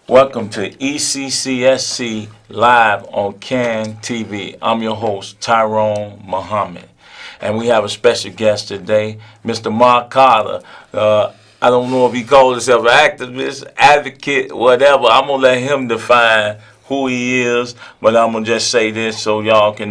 Welcome to ECCSC Live on CAN TV. I'm your host, Tyrone Muhammad. And we have a special guest today, Mr. Mark Carter. I don't know if he calls himself an activist, advocate, whatever. I'm going to let him define who he is, but I'm going to just say this so y'all can,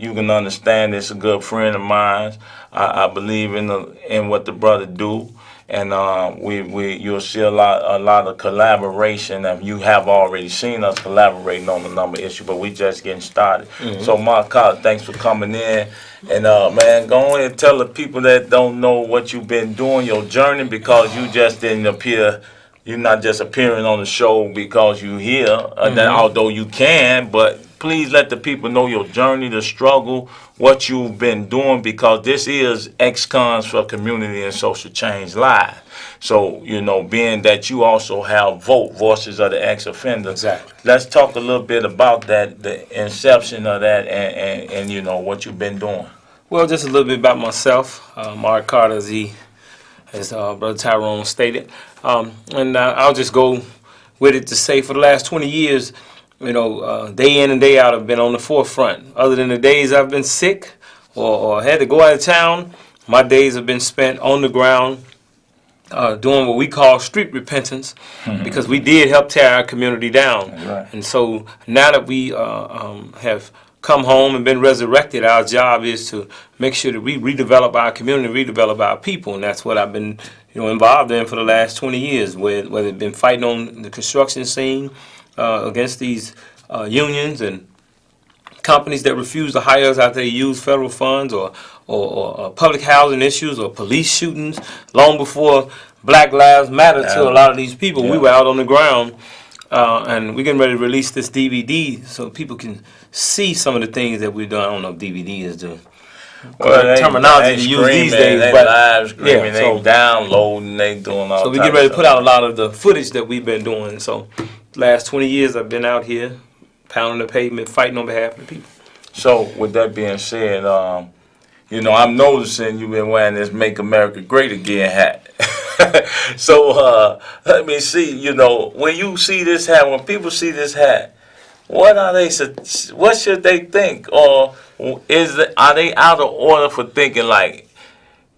you can understand this. A good friend of mine. I believe in what the brother do. And you'll see a lot of collaboration. And you have already seen us collaborating on a number of issues, but we just getting started. Mm-hmm. So, Mark Carter, thanks for coming in. And man, go ahead and tell the people that don't know what you've been doing, your journey, because you just didn't appear. You're not just appearing on the show because you're here. Although you can, but please let the people know your journey, the struggle, what you've been doing, because this is Ex-Cons for Community and Social Change Live. So, being that you also have Voices of the Ex-Offender. Exactly. Let's talk a little bit about that, the inception of that, and what you've been doing. Well, just a little bit about myself. Mark Carter, as Brother Tyrone stated. And I'll just go with it to say for the last 20 years, day in and day out, I've been on the forefront. Other than the days I've been sick or had to go out of town, my days have been spent on the ground doing what we call street repentance, because we did help tear our community down. Right. And so now that we have come home and been resurrected, our job is to make sure that we redevelop our community, redevelop our people, and that's what I've been involved in for the last 20 years, whether it's been fighting on the construction scene against these unions and companies that refuse to hire us after they use federal funds, or public housing issues, or police shootings. Long before Black Lives Matter to a lot of these people, we were out on the ground, and we're getting ready to release this DVD so people can see some of the things that we've done. I don't know if DVD is the terminology to use these days, but live screaming, they downloading, they doing all. So we get ready to put out a lot of the footage that we've been doing. So the last 20 years I've been out here pounding the pavement, fighting on behalf of the people. So with that being said, I'm noticing you've been wearing this "Make America Great Again" hat. So let me see. When you see this hat, when people see this hat, what should they think, or are they out of order for thinking like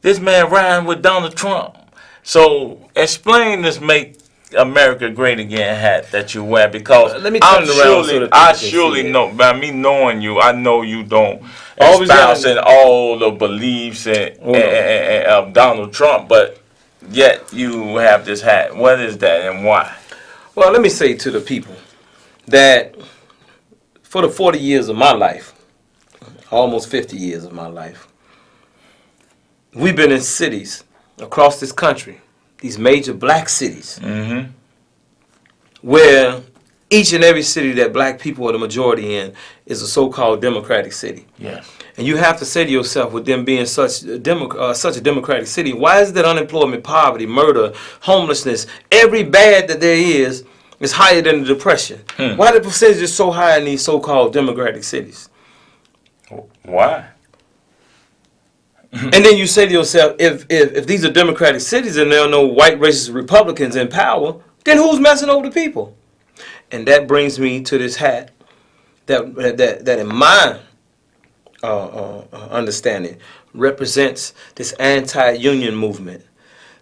this man riding with Donald Trump? So explain this "Make America Great Again" hat that you wear, because let me turn it around so that I surely know, by me knowing you, I know you don't espouse in all the beliefs of Donald Trump, but yet you have this hat. What is that and why? Well, let me say to the people that for the 40 years of my life, almost 50 years of my life, we've been in cities across this country, these major black cities, where each and every city that black people are the majority in is a so-called democratic city. Yes. And you have to say to yourself, with them being such a democratic city, why is it that unemployment, poverty, murder, homelessness, every bad that there is higher than the depression? Why the percentage is so high in these so-called democratic cities? Why? And then you say to yourself, if these are democratic cities and there are no white racist Republicans in power, then who's messing over the people? And that brings me to this hat that in my understanding represents this anti-union movement,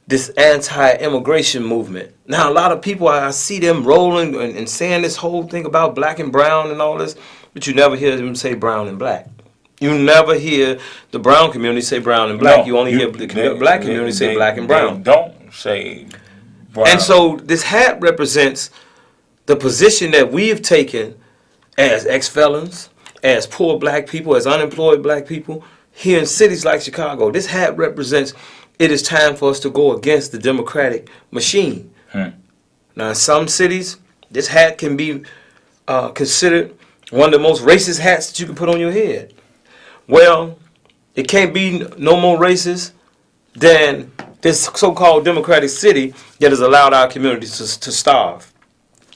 this anti-immigration movement. Now, a lot of people, I see them rolling and saying this whole thing about black and brown and all this, but you never hear them say brown and black. You never hear the brown community say brown and black. You only hear the black community say black and brown. They don't say brown. And so this hat represents the position that we have taken as ex-felons, as poor black people, as unemployed black people here in cities like Chicago. This hat represents it is time for us to go against the democratic machine. Now, in some cities, this hat can be considered one of the most racist hats that you can put on your head. Well, it can't be no more racist than this so-called democratic city that has allowed our community to starve,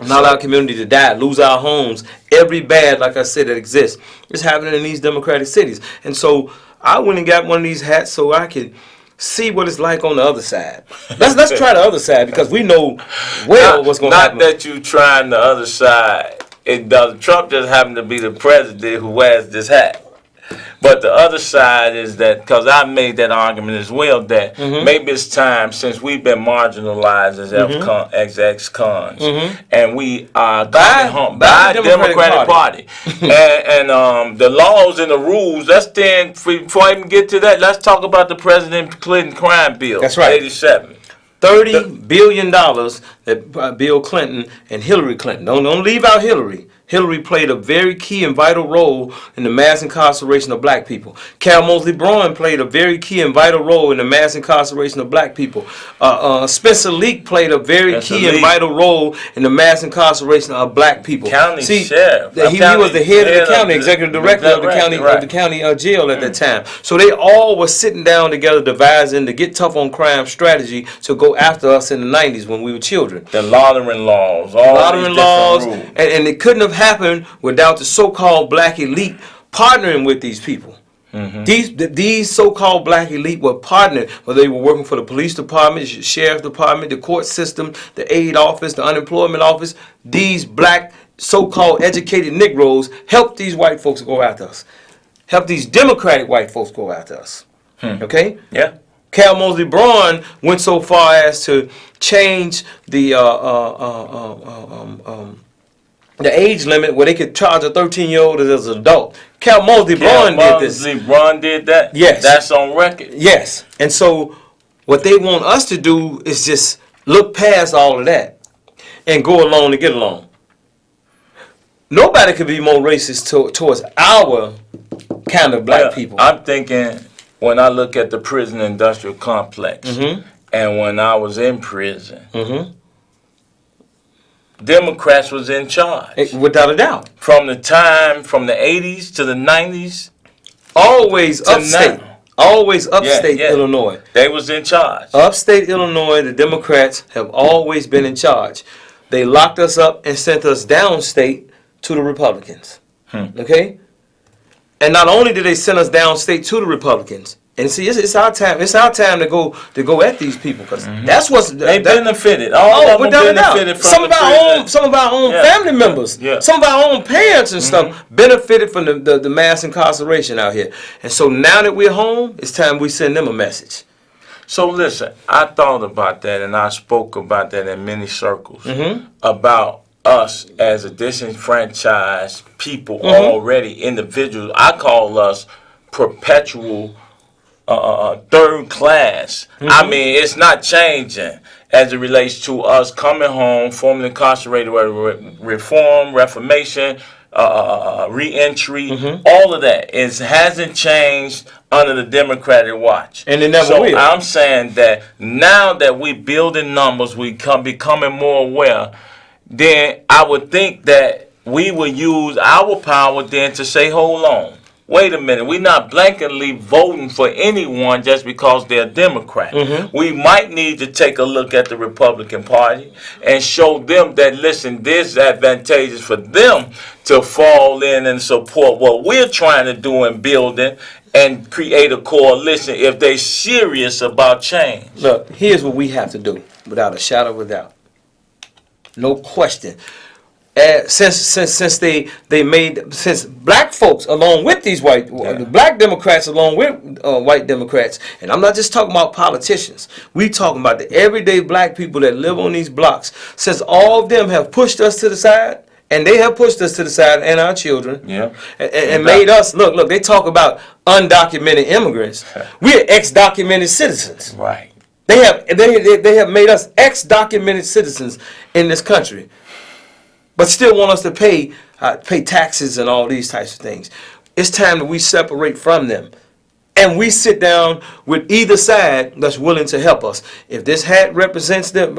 allowed our community to die, lose our homes. Every bad, like I said, that exists is happening in these democratic cities. And so I went and got one of these hats so I could see what it's like on the other side. Let's try the other side, because we know well what's going to happen. Not that you trying the other side. It does. Trump just happened to be the president who wears this hat. But the other side is that, because I made that argument as well, that maybe it's time, since we've been marginalized as ex-cons, and we are coming home by the Democratic Party. and the laws and the rules, before I even get to that, let's talk about the President Clinton crime bill. That's right. 87. $30 billion that Bill Clinton and Hillary Clinton. Don't leave out Hillary. Hillary played a very key and vital role in the mass incarceration of black people. Cal Mosley Braun played a very key and vital role in the mass incarceration of black people. Spencer Leak played a very key and vital role in the mass incarceration of black people. County sheriff. He was the head of the county, executive director of the county jail at that time. So they all were sitting down together, devising the Get Tough on Crime strategy to go after us in the 90s when we were children. The laundering laws, and it couldn't have happened without the so-called black elite partnering with these people. These so-called black elite were partnered, whether they were working for the police department, the sheriff's department, the court system, the aid office, the unemployment office. These black so-called educated Negroes helped these white folks go after us. Helped these Democratic white folks go after us. Okay? Yeah. Cal Mosley Braun went so far as to change the age limit where they could charge a 13-year-old as an adult. Cal Mosley Braun did this. Mosley Braun did that? Yes. That's on record? Yes. And so what they want us to do is just look past all of that and go along to get along. Nobody could be more racist towards our kind of black people. I'm thinking, when I look at the prison industrial complex, and when I was in prison, Democrats was in charge. Without a doubt. From the 80s to the 90s. Always upstate. Now. Always upstate Illinois. They was in charge. Upstate Illinois, the Democrats have always been in charge. They locked us up and sent us downstate to the Republicans. Okay? And not only did they send us downstate to the Republicans, and see, it's our time. It's our time to go at these people, because that's what's they benefited. All of them benefited from some of our own family members, some of our own parents and stuff benefited from the mass incarceration out here. And so now that we're home, it's time we send them a message. So listen, I thought about that, and I spoke about that in many circles about us as a disenfranchised people, already individuals. I call us perpetual third class. I mean, it's not changing as it relates to us coming home, formerly incarcerated, reform, reformation, re-entry, all of that. It hasn't changed under the Democratic watch. And it never will. I'm saying that now that we're building numbers, we becoming more aware, then I would think that we would use our power then to say, hold on. Wait a minute, we're not blanketly voting for anyone just because they're Democrat. We might need to take a look at the Republican Party and show them that, listen, this is advantageous for them to fall in and support what we're trying to do in building and create a coalition if they're serious about change. Look, here's what we have to do, without a shadow of a doubt. No question. Since black folks along with these the black Democrats along with white Democrats, and I'm not just talking about politicians, we talking about the everyday black people that live on these blocks, since all of them have pushed us to the side, and they have pushed us to the side and our children, and made us, look, they talk about undocumented immigrants. We're ex-documented citizens. Right. They have made us ex-documented citizens in this country, but still want us to pay taxes and all these types of things. It's time that we separate from them, and we sit down with either side that's willing to help us. If this hat represents them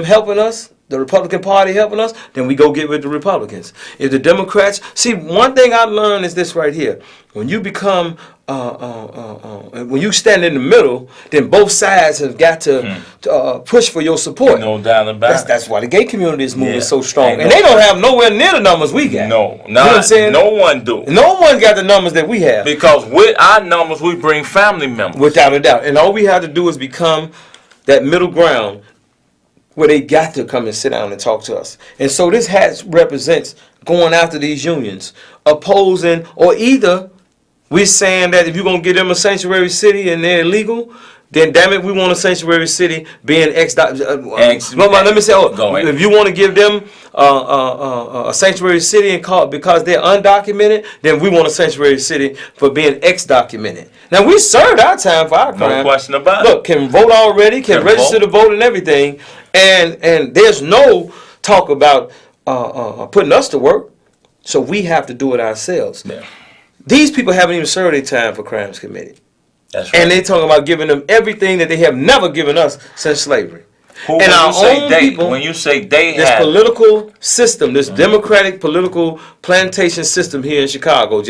helping us, the Republican Party helping us, then we go get with the Republicans. If the Democrats, see, one thing I learned is this right here: when you become when you stand in the middle, then both sides have got to push for your support. No doubt about it. That's why the gay community is moving Yeah. so strong, Ain't and no they don't doubt. have nowhere near the numbers we got. No, you know what I'm saying? no one do. No one got the numbers that we have. Because with our numbers, we bring family members. Without a doubt. And all we have to do is become that middle ground where they got to come and sit down and talk to us. And so this hat represents going after these unions, opposing, or either we're saying that if you're going to give them a sanctuary city and they're illegal, then damn it, we want a sanctuary city being let me say, if you want to give them a sanctuary city and because they're undocumented, then we want a sanctuary city for being ex-documented. Now we served our time for our crime. No question about it. Look, can vote already, can register to vote and everything, and there's no talk about putting us to work. So we have to do it ourselves. Yeah. These people haven't even served their time for crimes committed. That's right. And they talking about giving them everything that they have never given us since slavery. When you say they this have political system, this democratic political plantation system here in Chicago,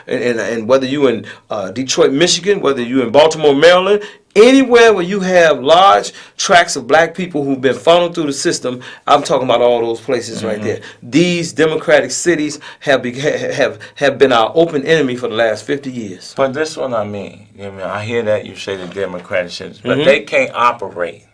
and whether you in Detroit, Michigan, whether you in Baltimore, Maryland, anywhere where you have large tracts of black people who've been funneled through the system, I'm talking about all those places right there. These democratic cities have been our open enemy for the last 50 years. But this one I mean, I hear that you say the democratic cities, but they can't operate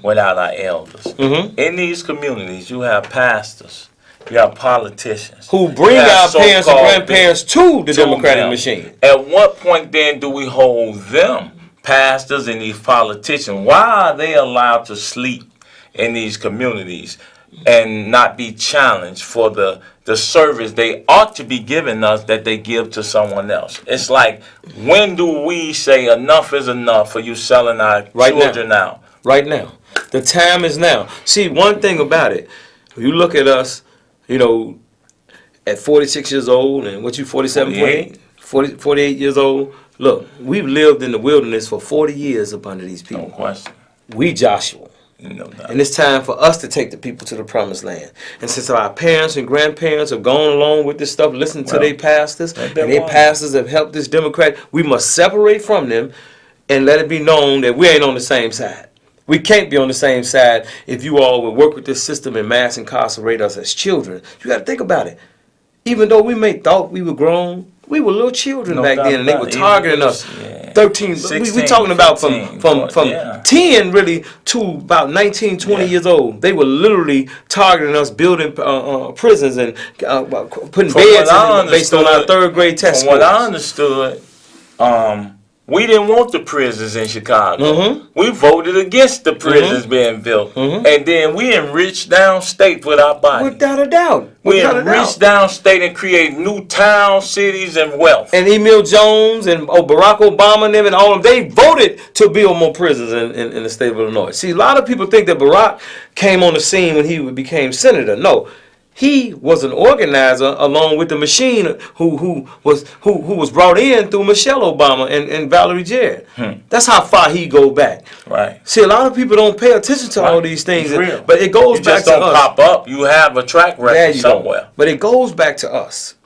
without our elders. In these communities, you have pastors, you have politicians who bring our parents and grandparents to the democratic machine. At what point then do we hold them, pastors and these politicians? Why are they allowed to sleep in these communities and not be challenged for the service they ought to be giving us that they give to someone else? It's like, when do we say enough is enough for you selling our children out? Right now. The time is now. See, one thing about it, you look at us, at 46 years old, and what you 47, 48 years old. Look, we've lived in the wilderness for 40 years up under these people. No question. We Joshua. No doubt. And it's time for us to take the people to the promised land. And since our parents and grandparents have gone along with this stuff, listening to their pastors, and their pastors have helped this Democrat, we must separate from them and let it be known that we ain't on the same side. We can't be on the same side if you all would work with this system and mass incarcerate us as children. You got to think about it. Even though we may thought we were grown, we were little children back then, and they were targeting us. 13, 16, we talking about 15, from 10 really to about 19, 20 years old. They were literally targeting us, building prisons and putting beds in based on our third grade test scores. From what I understood, we didn't want the prisons in Chicago. We voted against the prisons being built. And then we enriched downstate with our body. Without a doubt. We enriched downstate and created new towns, cities, and wealth. And Emil Jones and Barack Obama and them and all of them, they voted to build more prisons in the state of Illinois. See, a lot of people think that Barack came on the scene when he became senator. No. He was an organizer along with the machine who was brought in through Michelle Obama and Valerie Jarrett. That's how far he go back. Right. See, a lot of people don't pay attention to all these things, but it goes back to us. You just don't pop up. You have a track record somewhere. But it goes back to us.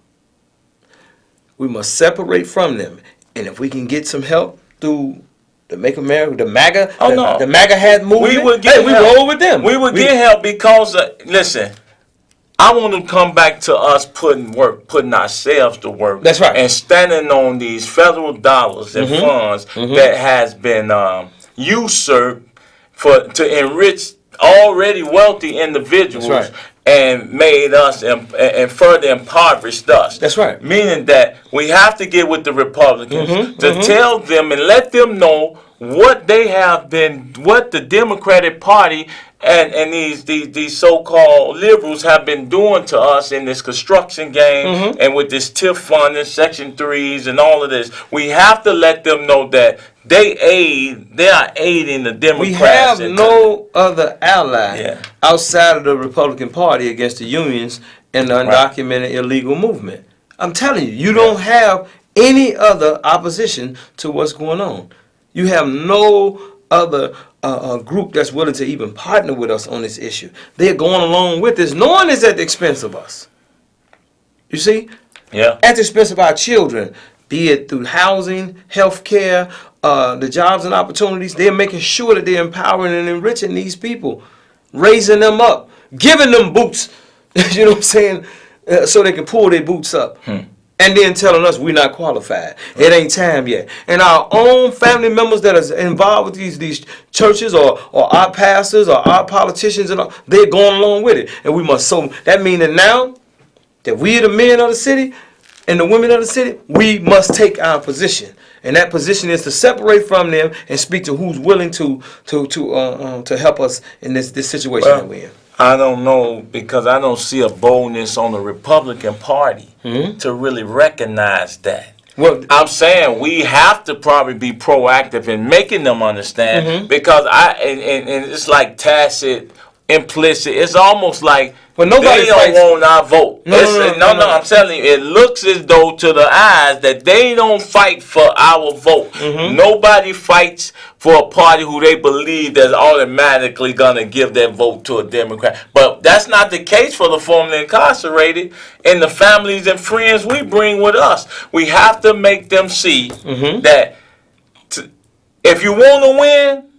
We must separate from them, and if we can get some help through the Make America, the MAGA, the MAGA hat movement, we would get help. We roll with them. We would get help because listen. I want to come back to us putting ourselves to work. That's right. And standing on these federal dollars and funds that has been usurped to enrich already wealthy individuals. That's right. And made us and further impoverished us. That's right. Meaning that we have to get with the Republicans to tell them and let them know what they have been, what the Democratic Party and these so-called liberals have been doing to us in this construction game and with this TIF funding, Section 3s and all of this. We have to let them know that they are aiding the Democrats. We have no other ally outside of the Republican Party against the unions and the undocumented illegal movement. I'm telling you, you don't have any other opposition to what's going on. You have no other group that's willing to even partner with us on this issue. They're going along with this, knowing it's at the expense of us. You see? Yeah. At the expense of our children, be it through housing, healthcare, the jobs and opportunities. They're making sure that they're empowering and enriching these people, raising them up, giving them boots, you know what I'm saying, so they can pull their boots up. And then telling us we're not qualified. It ain't time yet. And our own family members that are involved with these churches or our pastors or our politicians, and all, they're going along with it. And we must, so that means that now that we are the men of the city and the women of the city, we must take our position. And that position is to separate from them and speak to who's willing to help us in this situation that we're in. I don't know, because I don't see a boldness on the Republican Party to really recognize that. Well, I'm saying we have to probably be proactive in making them understand, because and it's like tacit, implicit. It's almost like they don't want our vote. No, I'm telling you, it looks as though to the eyes that they don't fight for our vote. Nobody fights for a party who they believe that's automatically going to give their vote to a Democrat. But that's not the case for the formerly incarcerated and the families and friends we bring with us. We have to make them see that if you want to win,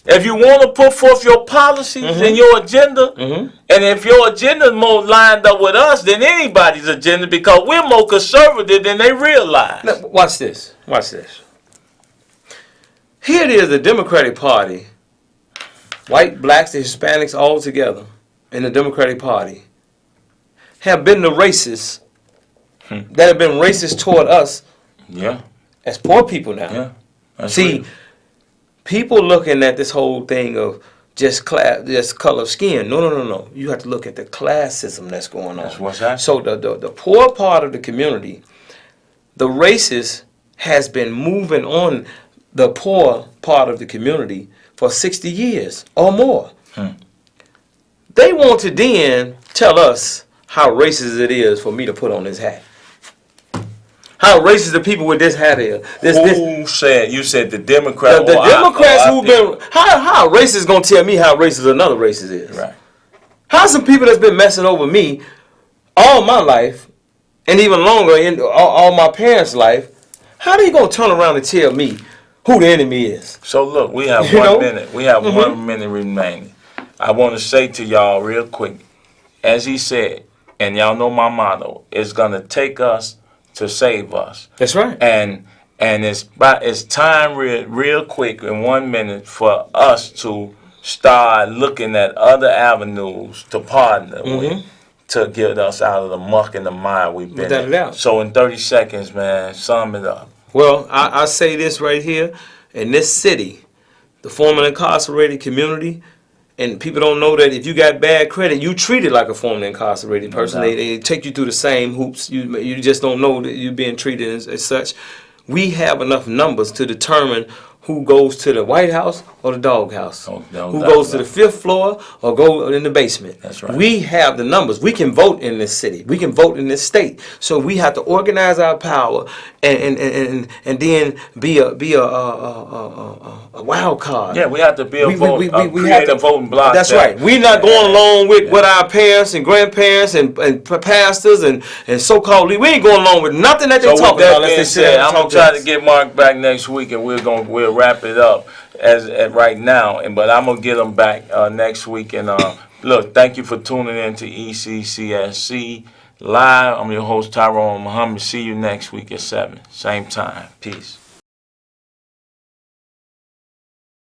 if you want to put forth your policies and your agenda, and if your agenda is more lined up with us than anybody's agenda, because we're more conservative than they realize. Now, watch this. Watch this. Here it is, the Democratic Party, white, blacks, and Hispanics all together in the Democratic Party, have been the racists that have been racist toward us as poor people now. See, people looking at this whole thing of just color of skin. No. You have to look at the classism that's going on. That's what's happening. So the poor part of the community, the racist has been moving on the poor part of the community for 60 years or more. They want to then tell us how racist it is for me to put on this hat. How racist the people with this hat is. Who said? You said the Democrats. The Democrats who've been. How a racist gonna tell me how racist another racist is? Right. How some people that's been messing over me all my life, and even longer in all my parents' life, how they gonna turn around and tell me who the enemy is? So look, we have 1 minute. We have 1 minute remaining. I want to say to y'all real quick, as he said, and y'all know my motto, it's gonna take us to save us. That's right. And it's time real quick in 1 minute for us to start looking at other avenues to partner with to get us out of the muck and the mire we've been in. So in 30 seconds, man, sum it up. Well, I say this right here. In this city, the formerly incarcerated community, and people don't know that if you got bad credit, you treated like a formerly incarcerated person. They take you through the same hoops. You just don't know that you're being treated as such. We have enough numbers to determine who goes to the White House or the doghouse, who goes to the 5th floor or go in the basement. That's right. We have the numbers. We can vote in this city. We can vote in this state. So we have to organize our power and then be a wild card. Yeah, we have to be a voting bloc. That's right. We're not going along with what our parents and grandparents and pastors and so-called leaders. We ain't going along with nothing that they talk about. I'm gonna try to get Mark back next week, and we'll wrap it up as right now. But I'm gonna get him back next week. And look, thank you for tuning in to ECCSC Live. I'm your host Tyrone Muhammad. See you next week at 7, same time. Peace.